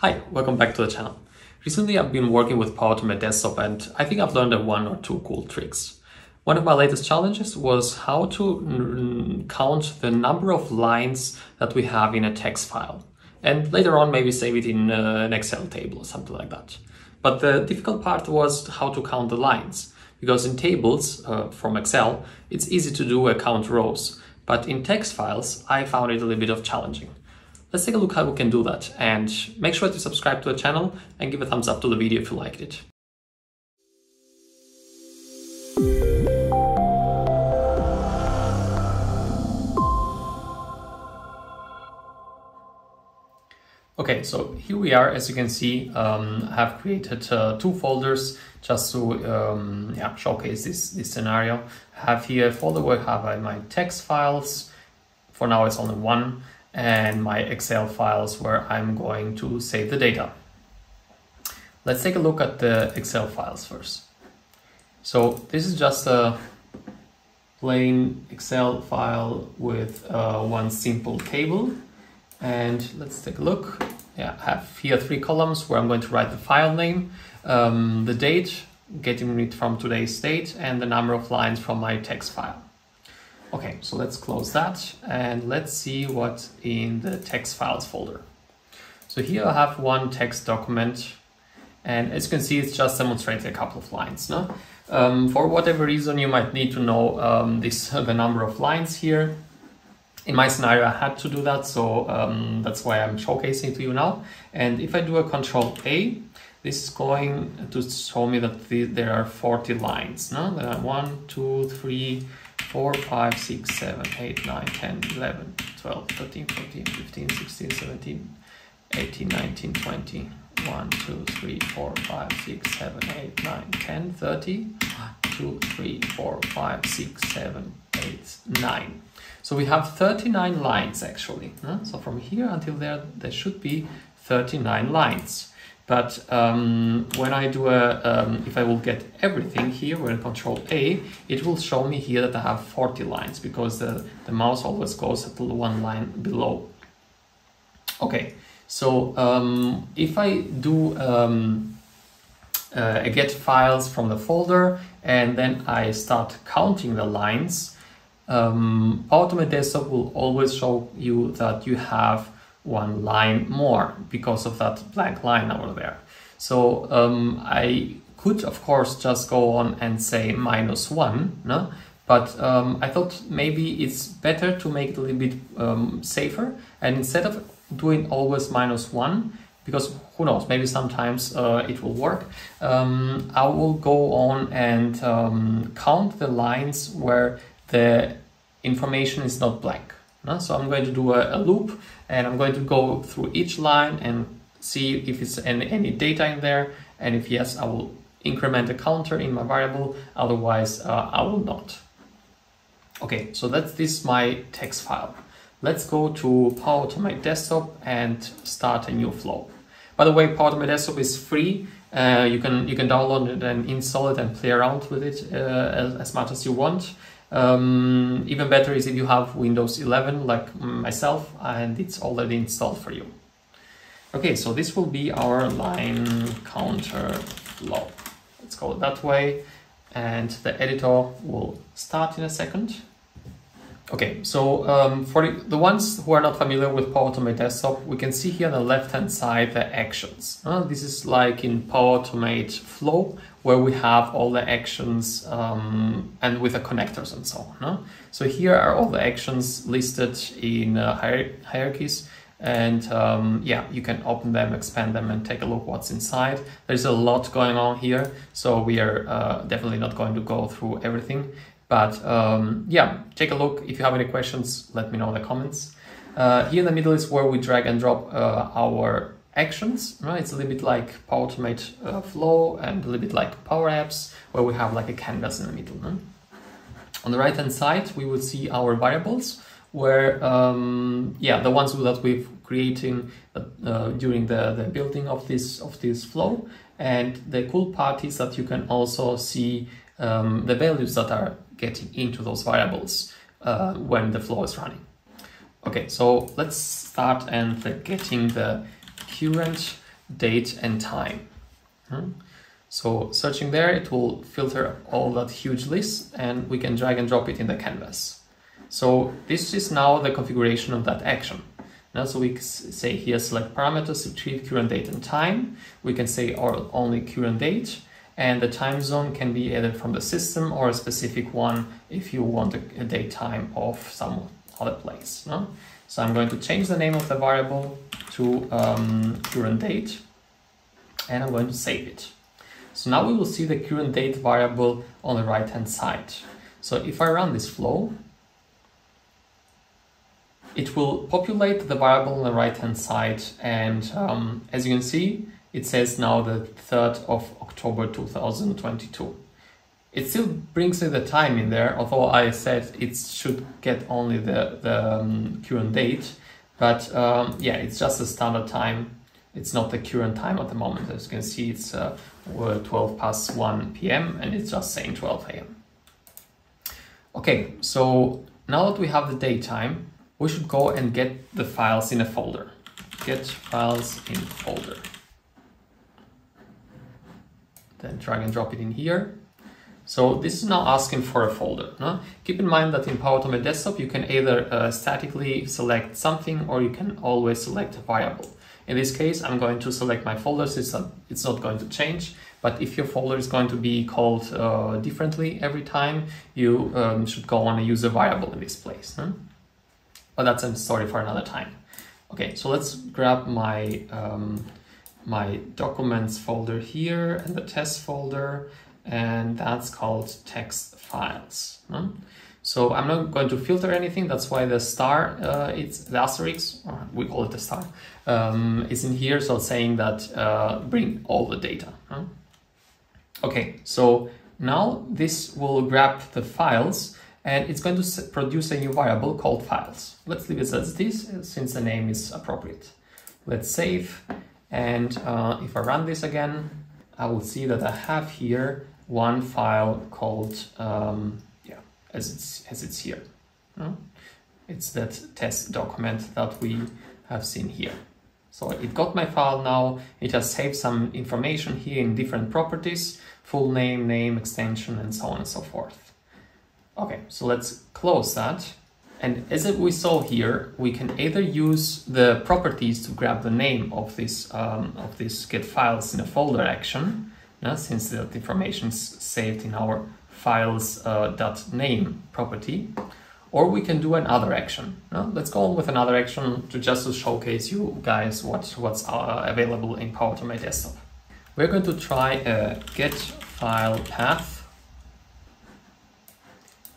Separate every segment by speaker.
Speaker 1: Hi, welcome back to the channel. Recently I've been working with Power Automate Dekstop and I think I've learned one or two cool tricks. One of my latest challenges was how to count the number of lines that we have in a text file. And later on maybe save it in an Excel table or something like that. But the difficult part was how to count the lines. Because in tables from Excel, it's easy to do a count rows. But in text files, I found it a little bit of challenging. Let's take a look how we can do that, and make sure to subscribe to the channel and give a thumbs up to the video if you liked it. Okay, so here we are. As you can see, I have created two folders just to showcase this scenario. I have here a folder where I have my text files. For now it's only one. And my Excel files where I'm going to save the data. Let's take a look at the Excel files first. So this is just a plain Excel file with one simple table. And let's take a look. Yeah, I have here three columns where I'm going to write the file name, the date, getting it from today's date, and the number of lines from my text file. Okay, so let's close that and let's see what's in the text files folder. So here I have one text document, and as you can see, it's just demonstrating a couple of lines. No? For whatever reason, you might need to know the number of lines here. In my scenario, I had to do that, so that's why I'm showcasing to you now. And if I do a Control A, this is going to show me that there are 40 lines. No? There are 1, 2, 3, 4, 5, 6, 7, 8, 9, 10, 11, 12, 13, 14, 15, 16, 17, 18, 19, 20, 1, 2, 3, 4, 5, 6, 7, 8, 9, 10, 30, 1, 2, 3, 4, 5, 6, 7, 8, 9. So we have 39 lines actually. So from here until there should be 39 lines. But when I do if I will get everything here, when Control A, it will show me here that I have 40 lines because the mouse always goes at one line below. Okay, so if I do I get files from the folder and then I start counting the lines, Power Automate Dekstop will always show you that you have one line more because of that blank line over there. So I could of course just go on and say -1, no? But I thought maybe it's better to make it a little bit safer, and instead of doing always -1, because who knows, maybe sometimes it will work, I will go on and count the lines where the information is not blank. No? So I'm going to do a loop, and I'm going to go through each line and see if it's any data in there, and if yes, I will increment the counter in my variable, otherwise I will not. Okay, so this is my text file. Let's go to Power Automate Dekstop and start a new flow. By the way, Power Automate Dekstop is free. You can download it and install it and play around with it as much as you want. Even better is if you have Windows 11 like myself and it's already installed for you. Okay, so this will be our line counter flow. Let's go that way, and the editor will start in a second. Okay, so for the ones who are not familiar with Power Automate Dekstop, we can see here on the left hand side the actions. This is like in Power Automate Flow, where we have all the actions and with the connectors and so on. So here are all the actions listed in hierarchies, and yeah, you can open them, expand them, and take a look what's inside. There's a lot going on here, so we are definitely not going to go through everything. But yeah, take a look. If you have any questions, let me know in the comments. Here in the middle is where we drag and drop our actions. Right? It's a little bit like Power Automate Flow and a little bit like Power Apps, where we have like a canvas in the middle. On the right hand side, we will see our variables, where yeah, the ones that we've creating during the building of this flow. And the cool part is that you can also see the values that are getting into those variables when the flow is running. Okay, so let's start and getting the current date and time. So searching there, it will filter all that huge list, and we can drag and drop it in the canvas. So this is now the configuration of that action. Now, so we say here, select parameters, retrieve current date and time. We can say only current date, and the time zone can be either from the system or a specific one if you want a date time of some other place. No? So I'm going to change the name of the variable to current date, and I'm going to save it. So now we will see the current date variable on the right hand side. So if I run this flow, it will populate the variable on the right hand side, and as you can see, it says now the 3rd of October 2022. It still brings in the time in there, although I said it should get only the current date, but yeah, it's just a standard time. It's not the current time at the moment. As you can see, it's 12 past 1 p.m. and it's just saying 12 a.m. Okay, so now that we have the daytime, we should go and get the files in a folder. Get files in folder. Then drag and drop it in here. So this is now asking for a folder. No? Keep in mind that in Power Automate Desktop, you can either statically select something, or you can always select a variable. In this case, I'm going to select my folders. It's not going to change, but if your folder is going to be called differently every time, you should go on and use a variable in this place. No? But that's a story for another time. Okay, so let's grab my my documents folder here and the test folder, and that's called text files. So I'm not going to filter anything. That's why the star, it's the asterisk, or we call it a star, is in here. So saying that bring all the data. Okay, so now this will grab the files, and it's going to produce a new variable called files. Let's leave it as this, since the name is appropriate. Let's save, and if I run this again, I will see that I have here one file called, as it's here. It's that test document that we have seen here. So it got my file now. It has saved some information here in different properties, full name, name, extension, and so on and so forth. Okay, so let's close that. And as we saw here, we can either use the properties to grab the name of this get files in a folder action, since the information is saved in our files .name property, or we can do another action. Let's go on with another action just to showcase you guys what's available in Power Automate Desktop. We're going to try a get file path,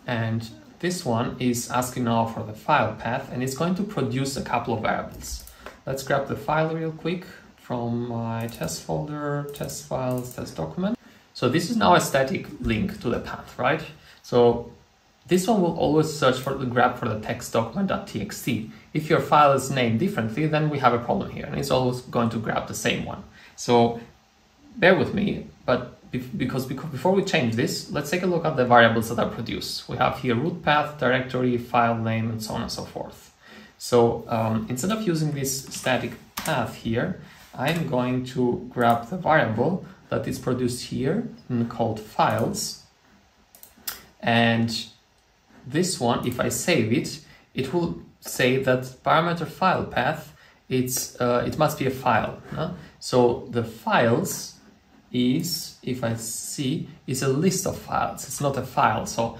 Speaker 1: and this one is asking now for the file path, and it's going to produce a couple of variables. Let's grab the file real quick from my test folder, test files, test document. So this is now a static link to the path, right? So this one will always search for the grab for the text document.txt. If your file is named differently, then we have a problem here, and it's always going to grab the same one. So bear with me, but because before we change this, let's take a look at the variables that are produced. We have here root path, directory, file name, and so on and so forth. So instead of using this static path here, I'm going to grab the variable that is produced here and called files. And this one, if I save it, it will say that parameter file path, it must be a file. So the files is, if I see, is a list of files. It's not a file. So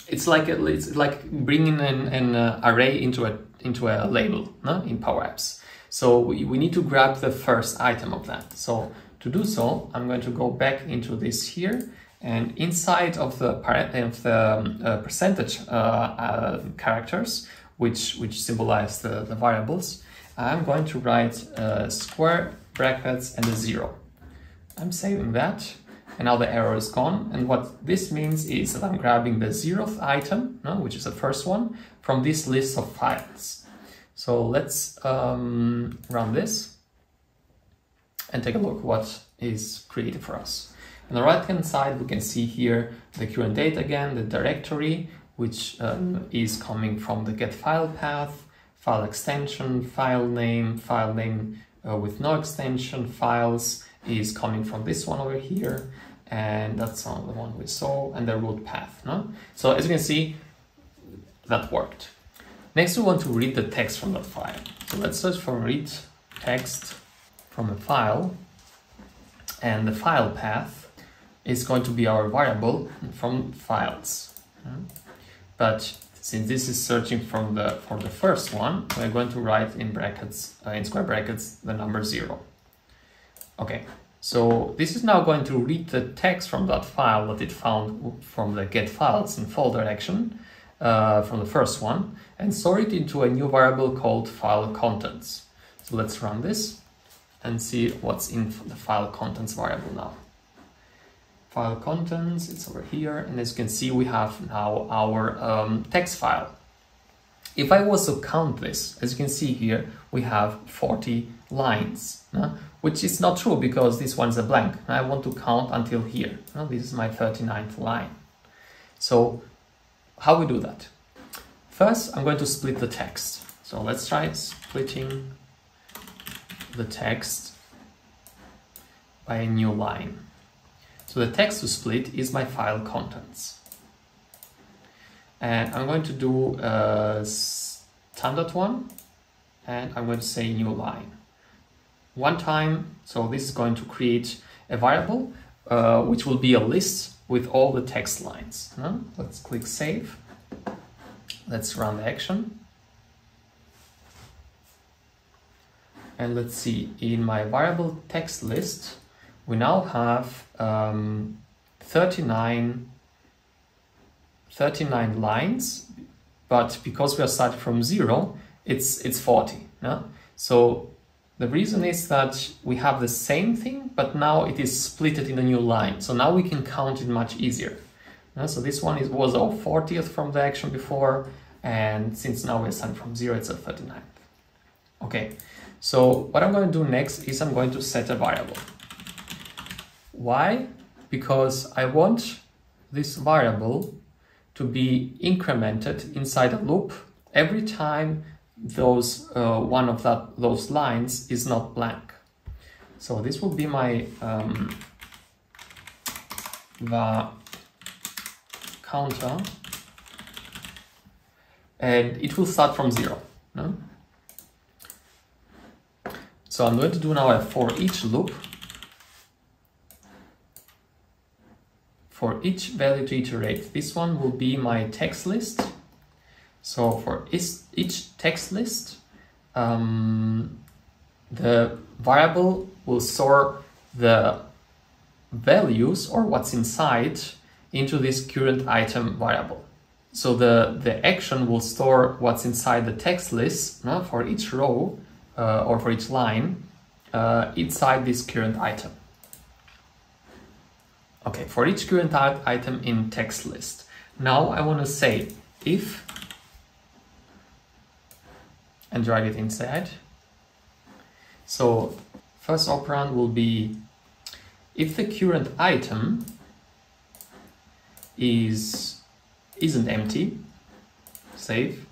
Speaker 1: it's like bringing an array into a label in Power Apps. So we need to grab the first item of that. So to do so, I'm going to go back into this here, and inside of the percentage characters, which symbolize the variables, I'm going to write square brackets and a 0. I'm saving that, and now the error is gone. And what this means is that I'm grabbing the 0th item, which is the first one, from this list of files. So let's run this and take a look what is created for us. On the right hand side, we can see here the current date again, the directory, which is coming from the get file path, file extension, file name with no extension files is coming from this one over here, and that's the one we saw, and the root path. No? So as you can see, that worked. Next, we want to read the text from that file. So let's search for read text from a file, and the file path is going to be our variable from files. But since this is searching for the first one, we're going to write in brackets, in square brackets, the number 0. Okay, so this is now going to read the text from that file that it found from the get files in folder action from the first one, and store it into a new variable called file contents. So let's run this and see what's in the file contents variable now. File contents, it's over here, and as you can see, we have now our text file. If I was to count this, as you can see here, we have 40 lines, which is not true because this one's a blank. I want to count until here. This is my 39th line. So how we do that? First, I'm going to split the text. So let's try splitting the text by a new line. So the text to split is my file contents. And I'm going to do a standard one, and I'm going to say new line. One time, so this is going to create a variable, which will be a list with all the text lines. Let's click save. Let's run the action. And let's see, in my variable text list, we now have 39 lines, but because we are starting from 0, it's 40. So the reason is that we have the same thing, but now it is split in a new line. So now we can count it much easier. So this one was our 40th from the action before, and since now we're starting from 0, it's a 39th. Okay, so what I'm going to do next is I'm going to set a variable. Why? Because I want this variable to be incremented inside a loop every time one of those lines is not blank. So this will be my var counter, and it will start from 0. So I'm going to do now a for each loop. For each value to iterate, this one will be my text list. So for each text list, the variable will store the values or what's inside into this current item variable. So the action will store what's inside the text list for each row or for each line inside this current item. Okay, for each current item in text list. Now I want to say if, and drag it inside. So first operand will be if the current item isn't empty, save,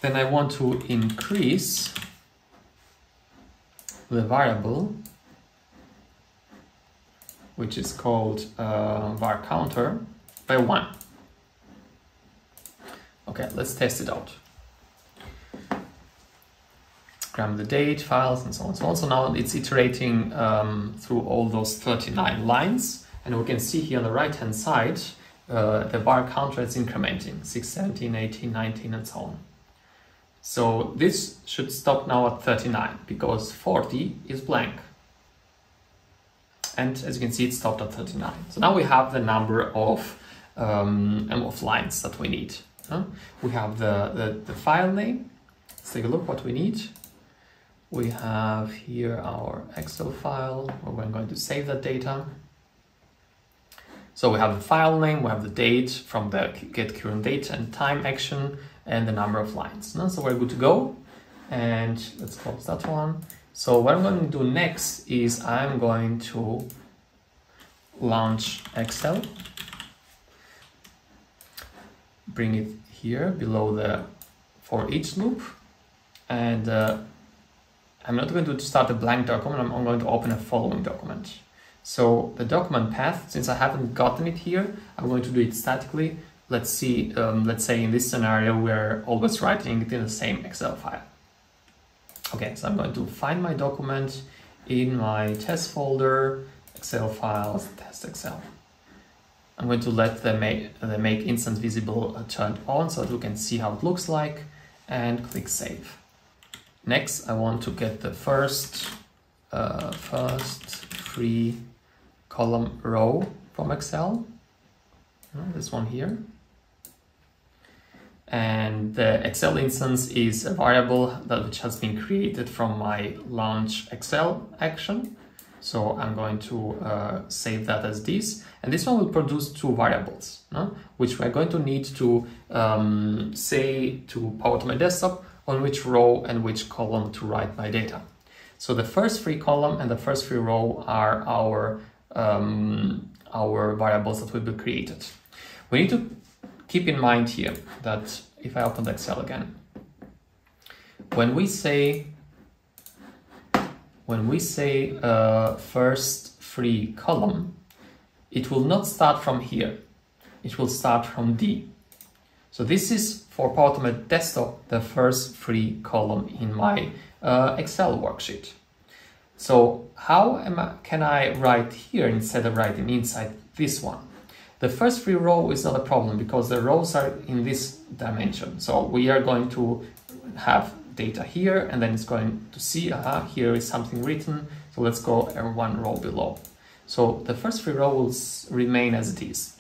Speaker 1: then I want to increase the variable, which is called var counter, by 1. Okay, let's test it out. Grab the date, files, and so on and so on. So now it's iterating through all those 39 lines, and we can see here on the right hand side the var counter is incrementing 6, 17, 18, 19, and so on. So this should stop now at 39 because 40 is blank. And as you can see, it stopped at 39. So now we have the number of lines that we need. We have the file name. Let's take a look what we need. We have here our Excel file where we're going to save that data. So we have the file name, we have the date from the get current date and time action, and the number of lines. So we're good to go. And let's close that one. So what I'm going to do next is I'm going to launch Excel, bring it here below the for each loop, and I'm not going to start a blank document, I'm going to open a following document. So the document path, since I haven't gotten it here, I'm going to do it statically. Let's see, let's say in this scenario, we're always writing it in the same Excel file. Okay, so I'm going to find my document in my test folder, Excel files, test Excel. I'm going to let the make instance visible turned on so that we can see how it looks like, and click save. Next, I want to get the first free column row from Excel, this one here. And the Excel instance is a variable which has been created from my launch Excel action. So I'm going to save that as this, and this one will produce two variables, which we're going to need to say to Power Automate Desktop on which row and which column to write my data. So the first free column and the first free row are our variables that will be created. We need to keep in mind here that if I open the Excel again, when we say first free column, it will not start from here. It will start from D. So this is for Power Automate Desktop, the first free column in my Excel worksheet. So how can I write here instead of writing inside this one? The first free row is not a problem because the rows are in this dimension. So we are going to have data here, and then it's going to see, here is something written. So let's go one row below. So the first free row will remain as it is.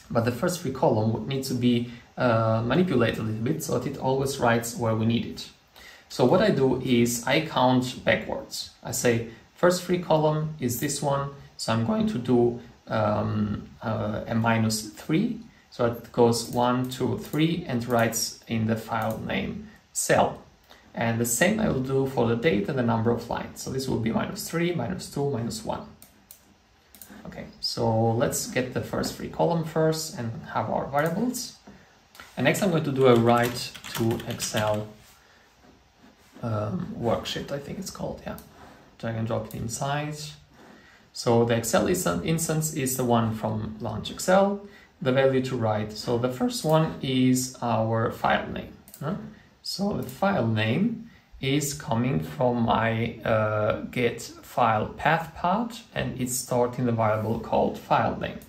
Speaker 1: But the first free column needs to be manipulated a little bit so that it always writes where we need it. So what I do is I count backwards. I say first free column is this one. So I'm going to do a -3. So it goes 1, 2, 3 and writes in the file name cell. And the same I will do for the date and the number of lines. So this will be -3, -2, -1. Okay, so let's get the first free column first and have our variables. And next I'm going to do a write to Excel worksheet, I think it's called, yeah. Drag and drop it inside. So the Excel instance is the one from launch Excel, the value to write. So the first one is our file name. So the file name is coming from my get file path part, and it's stored in the variable called file name.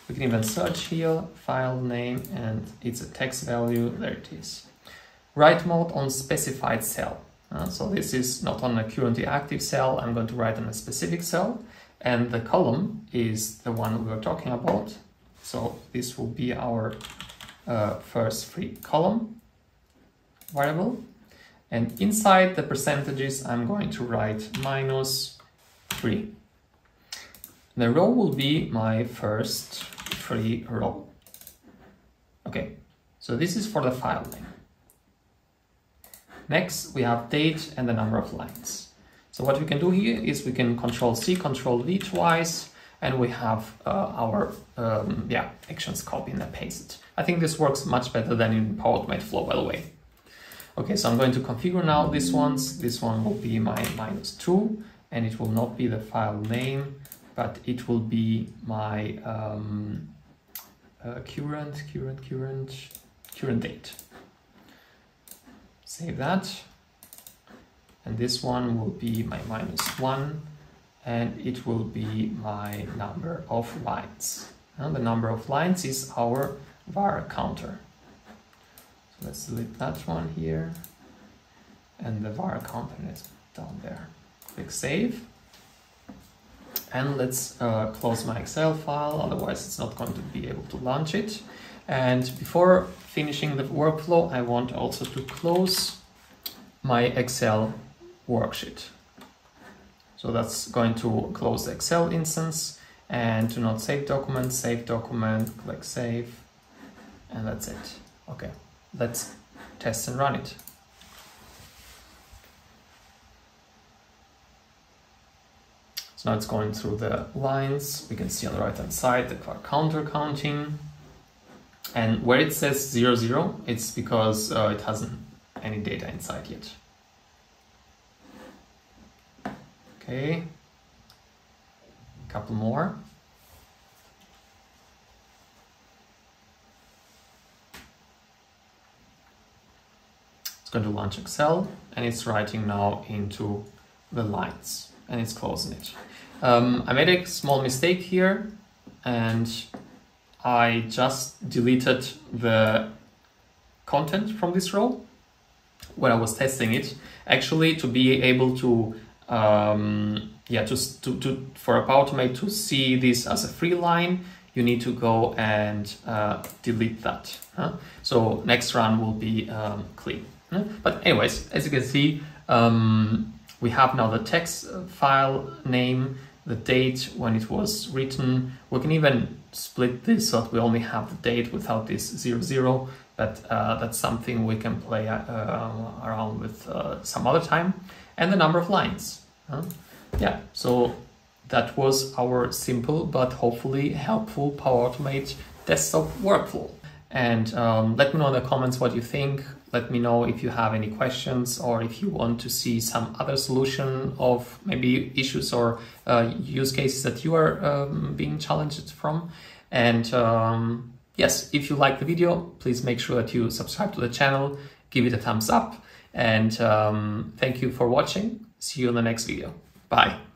Speaker 1: We can even search here, file name, and it's a text value, there it is. Write mode on specified cell. So this is not on a currently active cell, I'm going to write on a specific cell, and the column is the one we were talking about. So this will be our first free column variable, and inside the percentages I'm going to write -3. The row will be my first free row. Okay, so this is for the file name. Next we have date and the number of lines. So what we can do here is we can Control-C, Control-V twice, and we have our actions copied and pasted. I think this works much better than in Power Automate Flow, by the way. Okay, so I'm going to configure now these ones. This one will be my -2, and it will not be the file name, but it will be my current date. Save that. And this one will be my -1, and it will be my number of lines. And the number of lines is our var counter. So let's delete that one here, and the var counter is down there. Click save. And let's close my Excel file, otherwise it's not going to be able to launch it. And before finishing the workflow, I want also to close my Excel worksheet. So that's going to close the Excel instance, and to not save document, click save, and that's it. Okay, let's test and run it. So now it's going through the lines. We can see on the right hand side the var counter counting. And where it says 0, 0, it's because it hasn't any data inside yet. Okay, a couple more. It's going to launch Excel, and it's writing now into the lines, and it's closing it. I made a small mistake here, and I just deleted the content from this row when I was testing it. Actually, to be able to for a Power Automate to see this as a free line, you need to go and delete that. So next run will be clean. But anyways, as you can see, we have now the text file name, the date when it was written. We can even split this so that we only have the date without this 00, but that's something we can play around with some other time. And the number of lines. Yeah, so that was our simple but hopefully helpful Power Automate desktop workflow. And let me know in the comments what you think. Let me know if you have any questions or if you want to see some other solution of maybe issues or use cases that you are being challenged from. And yes, if you like the video, please make sure that you subscribe to the channel, give it a thumbs up, and thank you for watching. See you in the next video. Bye.